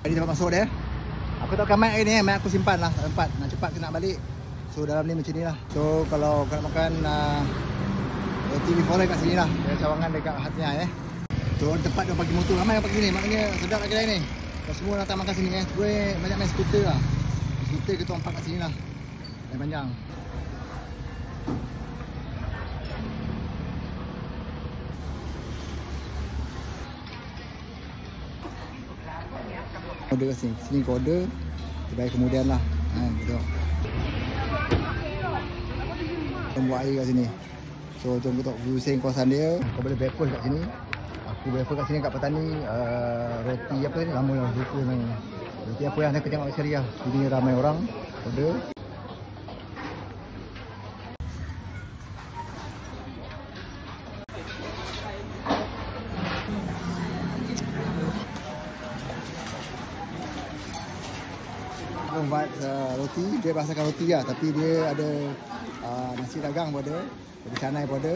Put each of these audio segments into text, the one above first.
Tadi dapat masuk dia. Aku tak akan mic hari ni, mic aku simpan lah tempat. Nak cepat kena balik. So dalam ni macam ni lah. So kalau kau nak makan roti beef orek kat sini lah. Dari Sawangan dekat Hatia So tempat dia bagi motor. Ramai yang pergi ni. Maknanya sedap lah kedai ni. Kalau semua datang makan sini gue banyak main skuter lah. Skuter kita orang park kat sini lah. Yang panjang. Order kat sini. Sini kau order. Kita bayar kemudian lah. Betul. Kita buat air kat sini. So jom kita pusing kawasan dia. Kau boleh breakfast kat sini. Aku breakfast kat sini kat petani. Roti apa ni? Lama lah lupa namanya. Roti apa yang saya tengok sekali lah. Sini ramai orang order. Buat roti, dia rasakan roti lah. Tapi dia ada nasi dagang pun ada. Ada canai pun ada.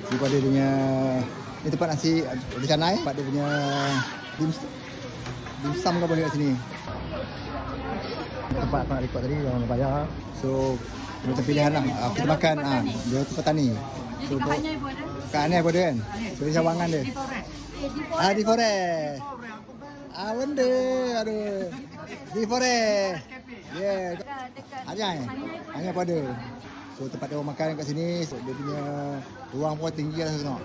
Ni pun ada dia punya, ni tempat nasi, ada canai. Tempat dia punya dimsum kau boleh kat sini. Tempat aku nak record tadi, orang bayar. So macam pilihan lah. Kita makan dia tu petani. So kat Anai pun ada kan. So di Sawangan dia. Di Forest. Benda. Aduh. Di Forest. Yeah. Anai pun ada. So tempat dia orang makan kat sini. So dia punya ruang pun tinggi lah saya tengok.